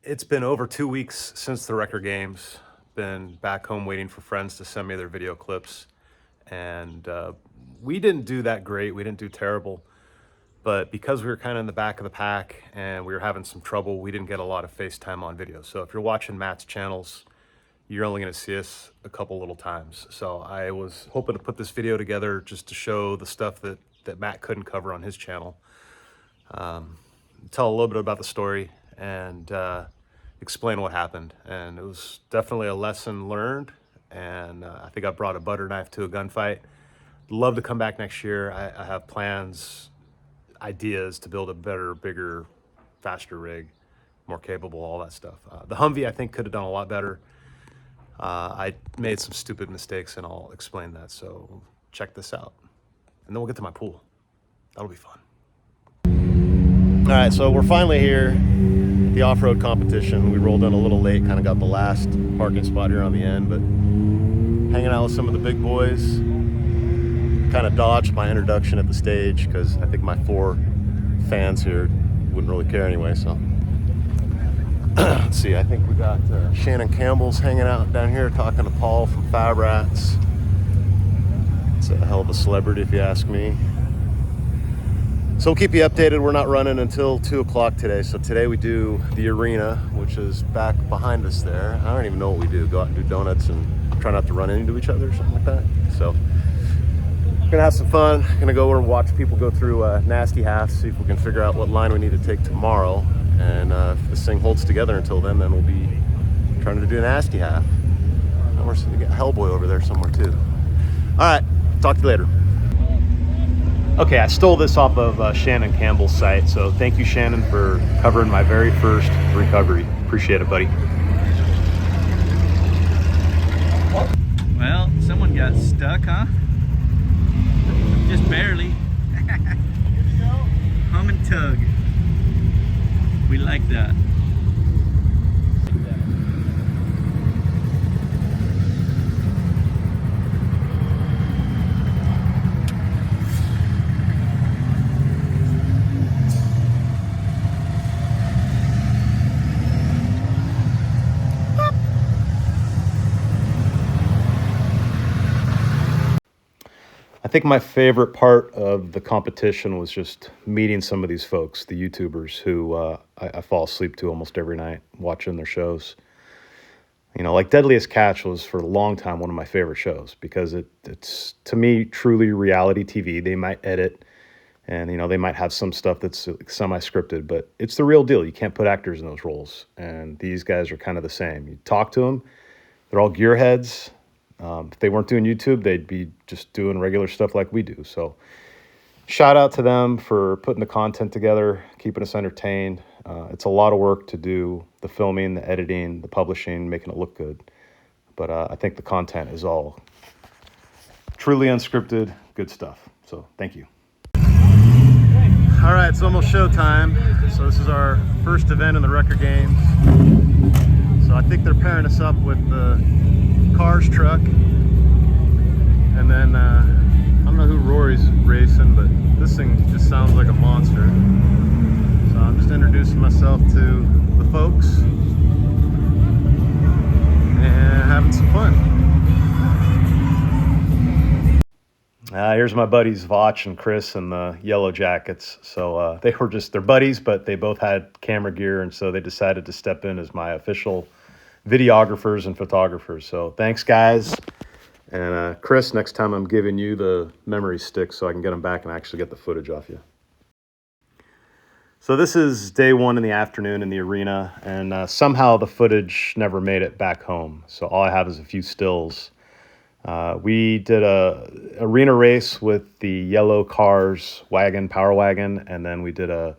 It's been over 2 weeks since the record games. Been back home waiting for friends to send me their video clips. And we didn't do that great. We didn't do terrible. But because we were kind of in the back of the pack and we were having some trouble, we didn't get a lot of FaceTime on video. So if you're watching Matt's channels, you're only going to see us a couple little times. So I was hoping to put this video together just to show the stuff that Matt couldn't cover on his channel. Tell a little bit about the story and explain what happened. And it was definitely a lesson learned. And I think I brought a butter knife to a gunfight. Love to come back next year. I have plans, ideas to build a better, bigger, faster rig, more capable, all that stuff. The Humvee, I think, could have done a lot better. I made some stupid mistakes, and I'll explain that. So check this out. And then we'll get to my pool. That'll be fun. All right, so we're finally here at the off-road competition. We rolled in a little late, kind of got the last parking spot here on the end, but hanging out with some of the big boys. Kind of dodged my introduction at the stage because I think my 4 fans here wouldn't really care anyway, so. Let's see, I think we got Shannon Campbell's hanging out down here talking to Paul from Fab Rats. It's a hell of a celebrity if you ask me. So we'll keep you updated. We're not running until 2 o'clock today. So today we do the arena, which is back behind us there. I don't even know what we do. Go out and do donuts and try not to run into each other or something like that. So we're gonna have some fun. Gonna go over and watch people go through nasty halves, see if we can figure out what line we need to take tomorrow. And if this thing holds together until then we'll be trying to do a nasty half. And we're gonna get Hellboy over there somewhere too. All right, talk to you later. Okay, I stole this off of Shannon Campbell's site, so thank you, Shannon, for covering my very first recovery. Appreciate it, buddy. Well, someone got stuck, huh? Just barely. Hum-N-Tug. We like that. I think my favorite part of the competition was just meeting some of these folks, the YouTubers who I fall asleep to almost every night watching their shows. You know, like Deadliest Catch was for a long time one of my favorite shows because it's to me truly reality TV. They might edit and, you know, they might have some stuff that's semi-scripted, but it's the real deal. You can't put actors in those roles. And these guys are kind of the same. You talk to them, they're all gearheads. If they weren't doing YouTube, they'd be just doing regular stuff like we do. So shout out to them for putting the content together, keeping us entertained. It's a lot of work to do the filming, the editing, the publishing, making it look good. But I think the content is all truly unscripted, good stuff. So thank you. All right, it's almost showtime. So this is our first event in the record games. So I think they're pairing us up with the Cars truck, and then I don't know who Rory's racing, but this thing just sounds like a monster. So I'm just introducing myself to the folks and having some fun. Here's my buddies Vach and Chris in the yellow jackets. So they were just, they're buddies, but they both had camera gear, and so they decided to step in as my official videographers and photographers. So thanks, guys. And Chris, next time I'm giving you the memory stick so I can get them back and actually get the footage off you. So this is day 1 in the afternoon in the arena, and somehow the footage never made it back home. So all I have is a few stills. We did a arena race with the yellow Cars wagon, power wagon, and then we did a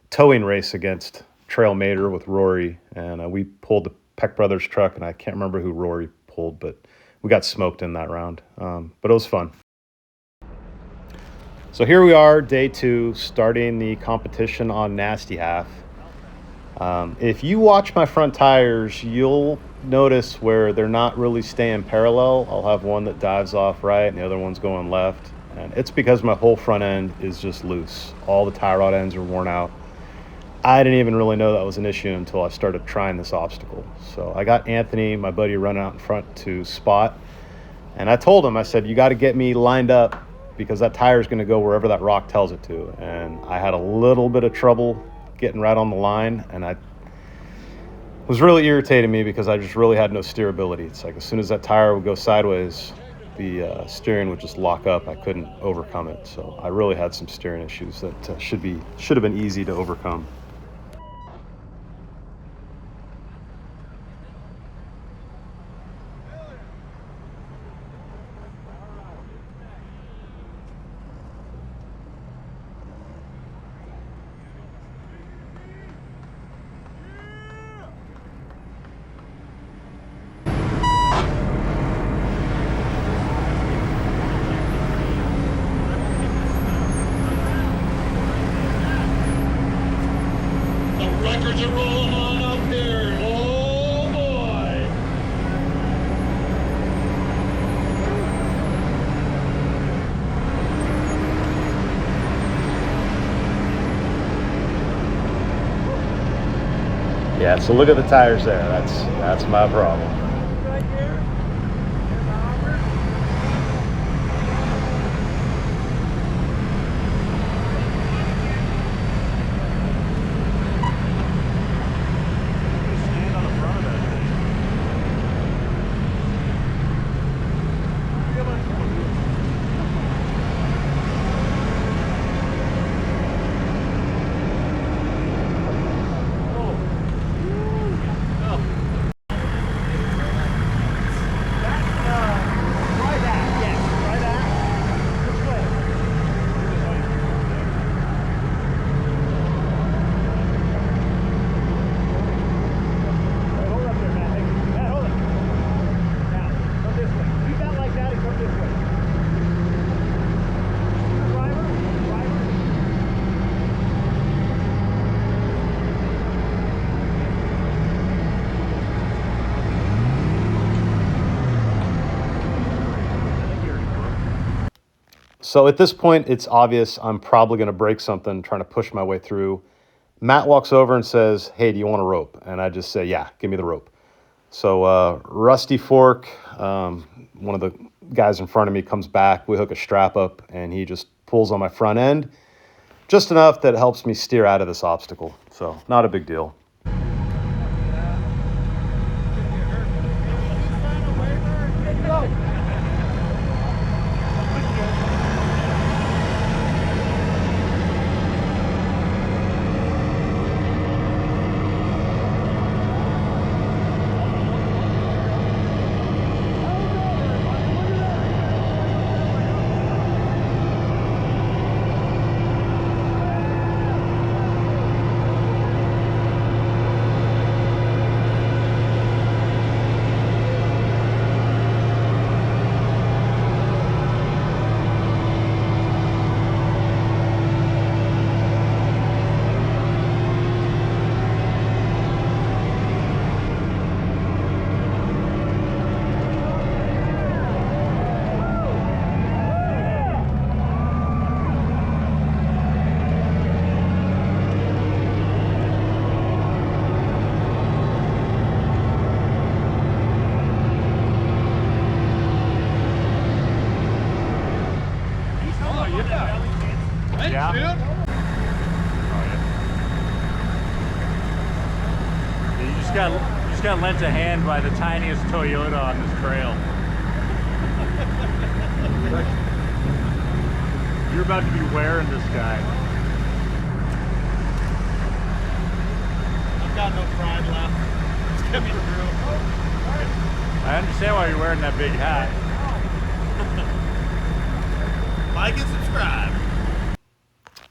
towing race against Trail Mater with Rory, and we pulled the Peck Brothers truck, and I can't remember who Rory pulled, but we got smoked in that round. But it was fun. So here we are, day 2, starting the competition on Nasty Half. If you watch my front tires, you'll notice where they're not really staying parallel. I'll have one that dives off right and the other one's going left. And it's because my whole front end is just loose. All the tie rod ends are worn out. I didn't even really know that was an issue until I started trying this obstacle. So I got Anthony, my buddy, running out in front to spot. And I told him, I said, you got to get me lined up because that tire is going to go wherever that rock tells it to. And I had a little bit of trouble getting right on the line. And I was really irritating me because I just really had no steerability. It's like as soon as that tire would go sideways, the steering would just lock up. I couldn't overcome it. So I really had some steering issues that should have been easy to overcome. Records are rolling on up there. Oh boy. Yeah, so look at the tires there. That's my problem. Right here. Here's the hopper. Stand on the front of that thing. So at this point, it's obvious I'm probably going to break something trying to push my way through. Matt walks over and says, hey, do you want a rope? And I just say, yeah, give me the rope. So Rusty Fork, one of the guys in front of me, comes back. We hook a strap up, and he just pulls on my front end, just enough that it helps me steer out of this obstacle. So not a big deal. Yeah. Dude. Yeah, you just got lent a hand by the tiniest Toyota on this trail. You're about to be wearing this guy. I've got no pride left. Just get me through. I understand why you're wearing that big hat. Like and subscribe.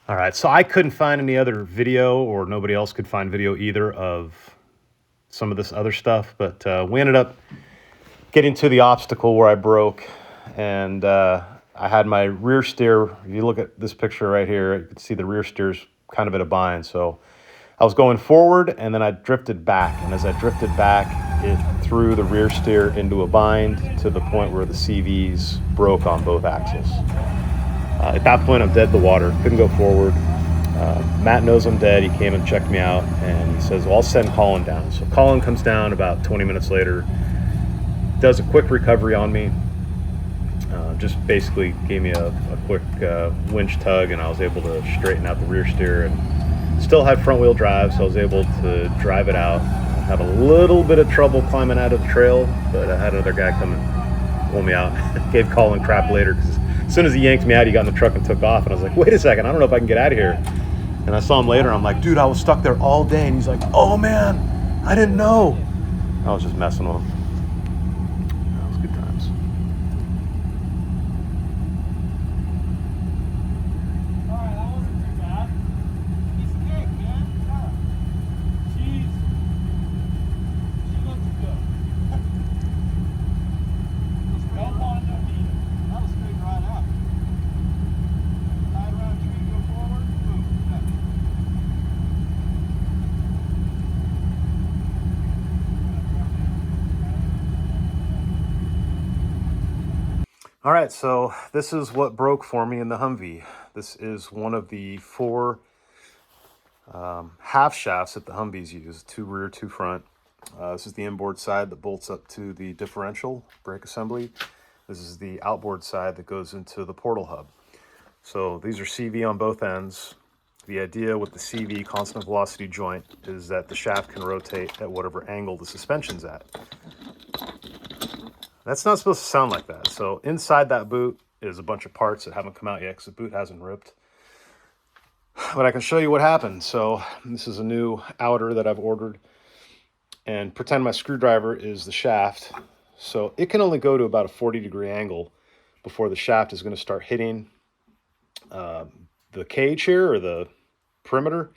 All right, so I couldn't find any other video, or nobody else could find video either, of some of this other stuff, but we ended up getting to the obstacle where I broke, and I had my rear steer. If you look at this picture right here, you can see the rear steer's kind of at a bind. So I was going forward, and then I drifted back, and as I drifted back, it threw the rear steer into a bind to the point where the CVs broke on both axles. At that point, I'm dead in the water, couldn't go forward. Matt knows I'm dead. He came and checked me out, and he says, well, I'll send Colin down. So Colin comes down about 20 minutes later, does a quick recovery on me, just basically gave me a quick winch tug, and I was able to straighten out the rear steer and still had front wheel drive, so I was able to drive it out. I had a little bit of trouble climbing out of the trail, but I had another guy come and pull me out. Gave Colin crap later because as soon as he yanked me out, he got in the truck and took off, and I was like, wait a second, I don't know if I can get out of here. And I saw him later. I'm like, dude, I was stuck there all day. And he's like, oh man, I didn't know. I was just messing with him. That was good times. All right, that wasn't too bad. He's good, man. Yeah. She looks good. No bond, no need. That was straight right up. Ride around tree, go forward, boom. All right, so this is what broke for me in the Humvee. This is one of the 4 half shafts that the Humvees use, 2 rear, 2 front. This is the inboard side that bolts up to the differential brake assembly. This is the outboard side that goes into the portal hub. So these are CV on both ends. The idea with the CV, constant velocity joint, is that the shaft can rotate at whatever angle the suspension's at. That's not supposed to sound like that. So inside that boot is a bunch of parts that haven't come out yet because the boot hasn't ripped. But I can show you what happened. So this is a new outer that I've ordered. And pretend my screwdriver is the shaft. So it can only go to about a 40-degree angle before the shaft is going to start hitting the cage here, or the perimeter.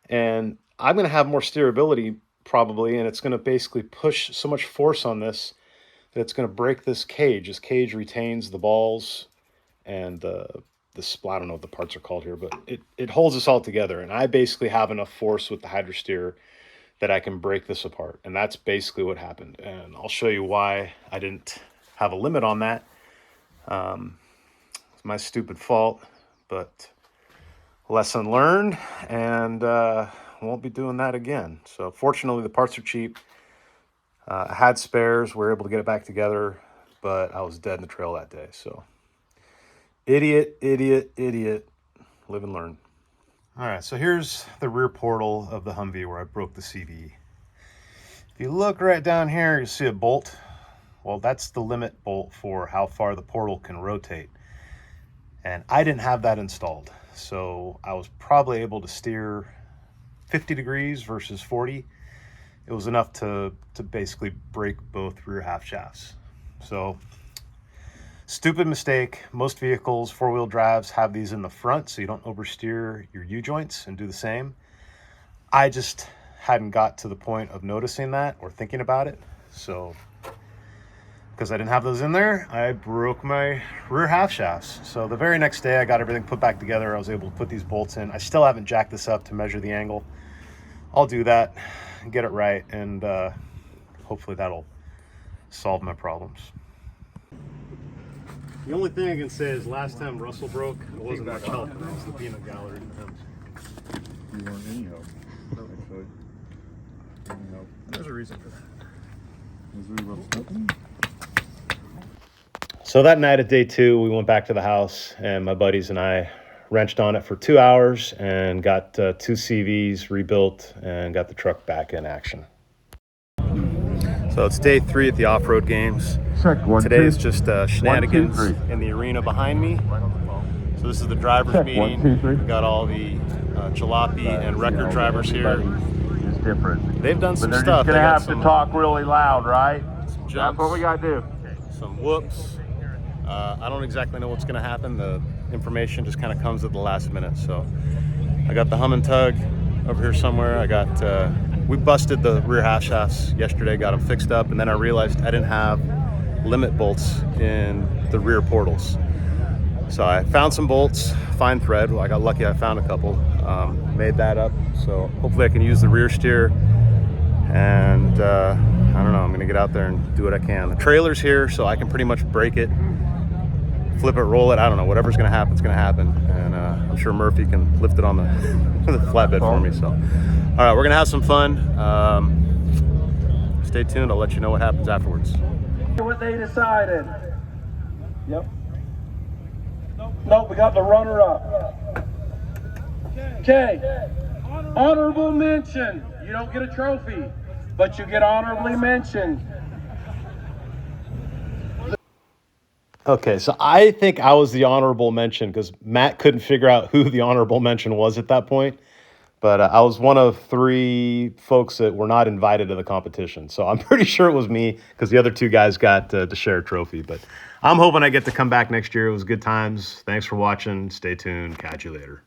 And I'm going to have more steerability probably, and it's going to basically push so much force on this that it's going to break this cage. This cage retains the balls and the I don't know what the parts are called here, but it holds this all together. And I basically have enough force with the hydrosteer that I can break this apart. And that's basically what happened. And I'll show you why I didn't have a limit on that. It's my stupid fault, but lesson learned, and won't be doing that again. So fortunately, the parts are cheap. I had spares, we were able to get it back together, but I was dead in the trail that day. So idiot, live and learn. All right, so here's the rear portal of the Humvee where I broke the CV. If you look right down here, you see a bolt. Well, that's the limit bolt for how far the portal can rotate. And I didn't have that installed. So I was probably able to steer 50 degrees versus 40. It was enough to basically break both rear half shafts. So stupid mistake. Most vehicles, 4-wheel drives, have these in the front so you don't oversteer your U-joints and do the same. I just hadn't got to the point of noticing that or thinking about it. So because I didn't have those in there, I broke my rear half shafts. So the very next day I got everything put back together. I was able to put these bolts in. I still haven't jacked this up to measure the angle. I'll do that, get it right, and hopefully that'll solve my problems. The only thing I can say is last time Russell broke, it wasn't much help. It was the peanut gallery. You weren't any help, actually. Any help. There's a reason for that. Was we were smoking? So that night at day 2, we went back to the house, and my buddies and I wrenched on it for 2 hours and got 2 CVs rebuilt and got the truck back in action. So it's day 3 at the off-road games. Check, 1, Today is 2. just shenanigans 1, 2, 3. in the arena behind me. So this is the drivers Check, meeting. 1, 2, 3. We've got all the jalopy and record drivers here. It's different. They've done some But they're stuff. just They gonna got have to some talk really loud, right? jumps, That's what we gotta do. some whoops. I don't exactly know what's going to happen. The information just kind of comes at the last minute. So I got the Hum-N-Tug over here somewhere. I got, we busted the rear half shafts yesterday, got them fixed up, and then I realized I didn't have limit bolts in the rear portals. So I found some bolts, fine thread. Well, I got lucky, I found a couple, made that up. So hopefully I can use the rear steer, and I don't know, I'm gonna get out there and do what I can. The trailer's here, so I can pretty much break it flip it, roll it. I don't know. Whatever's going to happen, it's going to happen. And I'm sure Murphy can lift it on the, the flatbed for me. So, all right, we're going to have some fun. Stay tuned. I'll let you know what happens afterwards. What they decided. Yep. Nope, we got the runner-up. Okay. Honorable mention. You don't get a trophy, but you get honorably mentioned. Okay, so I think I was the honorable mention because Matt couldn't figure out who the honorable mention was at that point. But I was one of 3 folks that were not invited to the competition. So I'm pretty sure it was me because the other 2 guys got to share a trophy. But I'm hoping I get to come back next year. It was good times. Thanks for watching. Stay tuned. Catch you later.